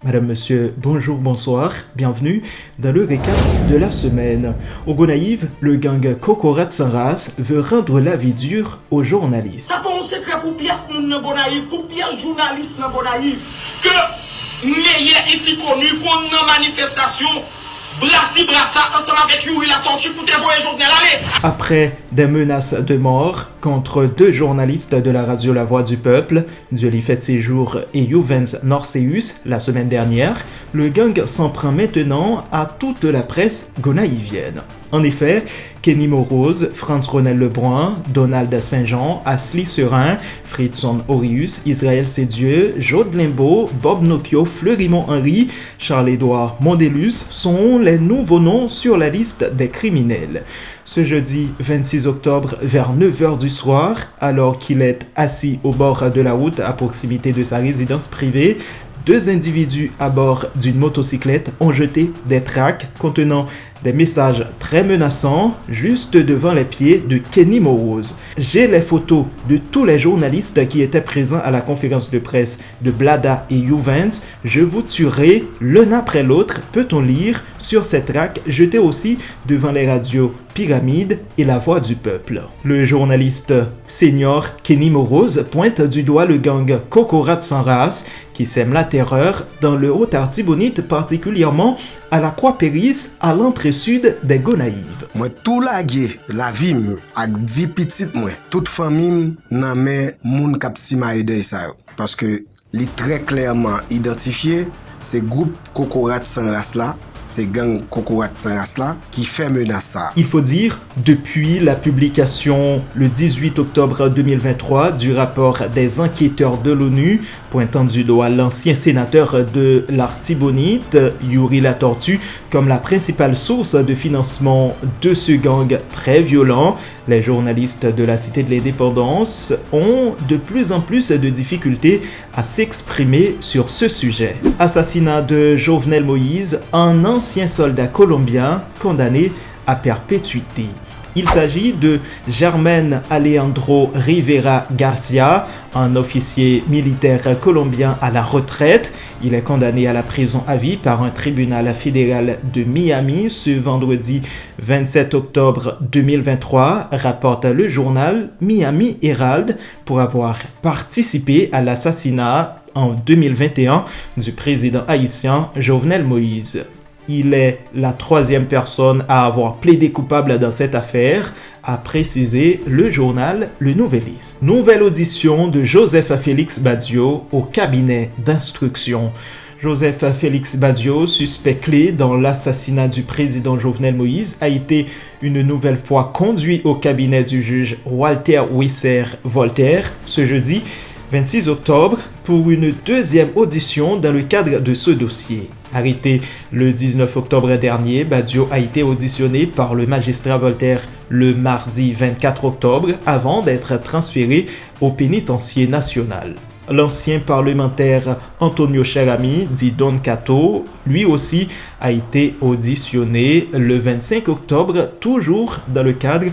Madame, Monsieur, bonjour, bonsoir, bienvenue dans le récap de la semaine. Au Gonaïve, le gang Kokorat sans race veut rendre la vie dure aux journalistes. Ça pas un secret pour pièce dans Gonaïve, pour pièce journaliste dans Gonaïve, que meilleur ici connu qu'on une manifestation. Brassi brassa ensemble avec Yuri la tortue pour te voir Jovenel aller. Après des menaces de mort contre deux journalistes de la radio La Voix du Peuple, Diolifet Séjour et Youvens Norseus la semaine dernière, le gang s'en prend maintenant à toute la presse gonaïvienne. En effet, Kenny Morose, Franz Ronel Lebrun, Donald Saint-Jean, Asli Serin, Fritzson Orius, Israël Sédieu, Jaude Limbaud, Bob Nokio, Fleurimont Henry, Charles-Édouard Mondelus sont les nouveaux noms sur la liste des criminels. Ce jeudi 26 octobre, vers 9h du soir, alors qu'il est assis au bord de la route à proximité de sa résidence privée, deux individus à bord d'une motocyclette ont jeté des tracts contenant des messages très menaçants juste devant les pieds de Kenny Morose. J'ai les photos de tous les journalistes qui étaient présents à la conférence de presse de Blada et Youvens. Je vous tuerai l'un après l'autre, peut-on lire sur ces tracts jetés aussi devant les radios Pyramide et La Voix du Peuple. Le journaliste senior Kenny Morose pointe du doigt le gang Kokorat sans race qui sème la terreur dans le Haut-Artibonite, particulièrement à la Croix-Péris, à l'entrée sud des Gonaïves. Moi tout la vie ak vie petite moi, toute famille nan men moun k'ap simaye de ça parce que li très clairement identifié c'est groupe Kokorat sans race là. C'est gang Kokorat sans race là qui fait menace ça. Il faut dire, depuis la publication le 18 octobre 2023 du rapport des enquêteurs de l'ONU pointant du doigt l'ancien sénateur de l'Artibonite, Yuri la Tortue, comme la principale source de financement de ce gang très violent, les journalistes de la Cité de l'Indépendance ont de plus en plus de difficultés à s'exprimer sur ce sujet. Assassinat de Jovenel Moïse, un ancien soldat colombien condamné à perpétuité. Il s'agit de Germain Alejandro Rivera Garcia, un officier militaire colombien à la retraite. Il est condamné à la prison à vie par un tribunal fédéral de Miami ce vendredi 27 octobre 2023, rapporte le journal Miami Herald, pour avoir participé à l'assassinat en 2021 du président haïtien Jovenel Moïse. Il est la troisième personne à avoir plaidé coupable dans cette affaire, a précisé le journal Le Nouvelliste. Nouvelle audition de Joseph Félix Badio au cabinet d'instruction. Joseph Félix Badio, suspect clé dans l'assassinat du président Jovenel Moïse, a été une nouvelle fois conduit au cabinet du juge Walter Wisser Voltaire ce jeudi 26 octobre pour une deuxième audition dans le cadre de ce dossier. Arrêté le 19 octobre dernier, Badio a été auditionné par le magistrat Voltaire le mardi 24 octobre avant d'être transféré au pénitencier national. L'ancien parlementaire Antonio Cherami, dit Don Cato, lui aussi a été auditionné le 25 octobre, toujours dans le cadre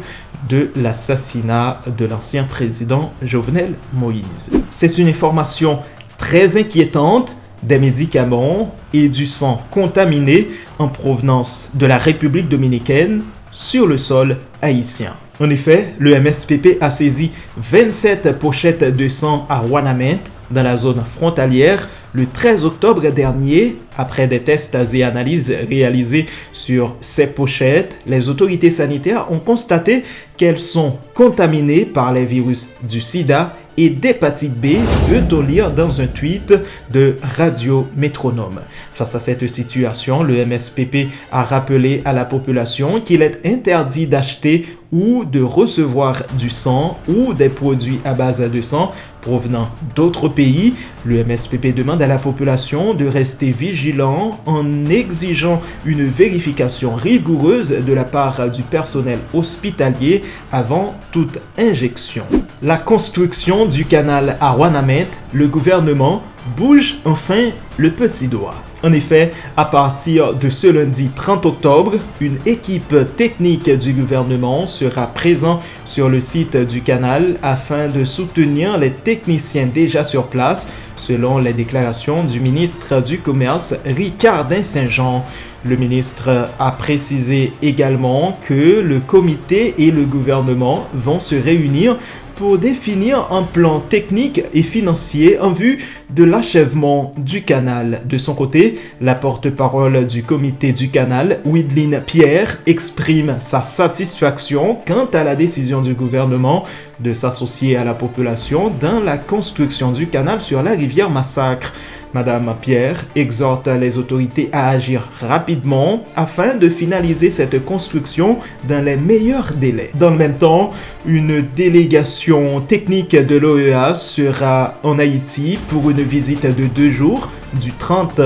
de l'assassinat de l'ancien président Jovenel Moïse. C'est une information très inquiétante. Des médicaments et du sang contaminé en provenance de la République dominicaine sur le sol haïtien. En effet, le MSPP a saisi 27 pochettes de sang à Wanamint, dans la zone frontalière, le 13 octobre dernier. Après des tests et analyses réalisés sur ces pochettes, les autorités sanitaires ont constaté qu'elles sont contaminées par les virus du sida et d'hépatite B, peut-on lire dans un tweet de Radio Métronome. Face à cette situation, le MSPP a rappelé à la population qu'il est interdit d'acheter ou de recevoir du sang ou des produits à base de sang provenant d'autres pays. Le MSPP demande à la population de rester vigilant en exigeant une vérification rigoureuse de la part du personnel hospitalier avant toute injection. La construction du canal à Wanamint, le gouvernement bouge enfin le petit doigt. En effet, à partir de ce lundi 30 octobre, une équipe technique du gouvernement sera présente sur le site du canal afin de soutenir les techniciens déjà sur place, selon les déclarations du ministre du Commerce, Ricardin Saint-Jean. Le ministre a précisé également que le comité et le gouvernement vont se réunir pour définir un plan technique et financier en vue de l'achèvement du canal. De son côté, la porte-parole du comité du canal, Widline Pierre, exprime sa satisfaction quant à la décision du gouvernement de s'associer à la population dans la construction du canal sur la rivière Massacre. Madame Pierre exhorte les autorités à agir rapidement afin de finaliser cette construction dans les meilleurs délais. Dans le même temps, une délégation technique de l'OEA sera en Haïti pour une visite de 2 jours du 30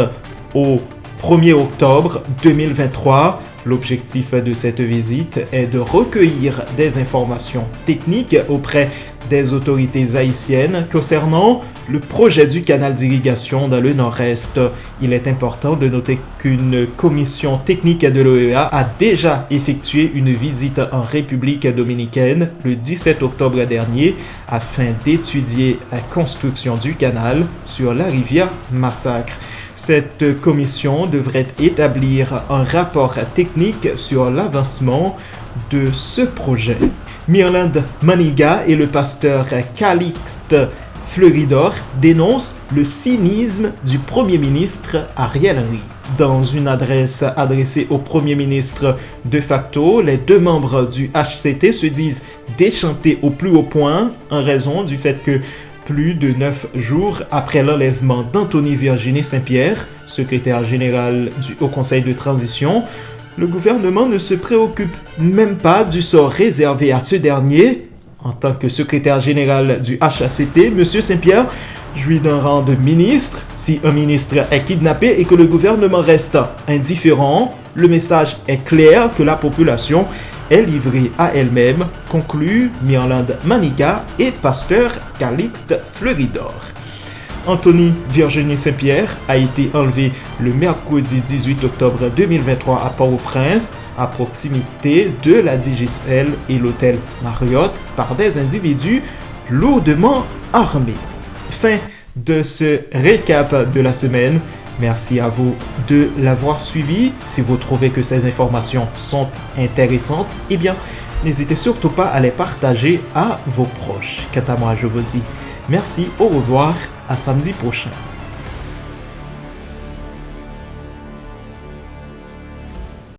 au 1er octobre 2023. L'objectif de cette visite est de recueillir des informations techniques auprès des autorités haïtiennes concernant le projet du canal d'irrigation dans le nord-est. Il est important de noter qu'une commission technique de l'OEA a déjà effectué une visite en République dominicaine le 17 octobre dernier afin d'étudier la construction du canal sur la rivière Massacre. Cette commission devrait établir un rapport technique sur l'avancement de ce projet. Mirland Maniga et le pasteur Calixte Fleuridor dénoncent le cynisme du Premier ministre Ariel Henry. Dans une adresse adressée au Premier ministre de facto, les 2 membres du HCT se disent déchantés au plus haut point en raison du fait que plus de 9 jours après l'enlèvement d'Anthony Virginie Saint-Pierre, secrétaire général du Haut Conseil de transition, le gouvernement ne se préoccupe même pas du sort réservé à ce dernier. En tant que secrétaire général du HACT, M. Saint-Pierre jouit d'un rang de ministre. Si un ministre est kidnappé et que le gouvernement reste indifférent, le message est clair que la population est livrée à elle-même, conclut Mirland Maniga et pasteur Calixte Fleuridor. Anthony Virginie Saint-Pierre a été enlevé le mercredi 18 octobre 2023 à Port-au-Prince, à proximité de la Digicel et l'hôtel Marriott, par des individus lourdement armés. Fin de ce récap de la semaine. Merci à vous de l'avoir suivi. Si vous trouvez que ces informations sont intéressantes, eh bien, n'hésitez surtout pas à les partager à vos proches. Quant à moi, je vous dis merci, au revoir, à samedi prochain.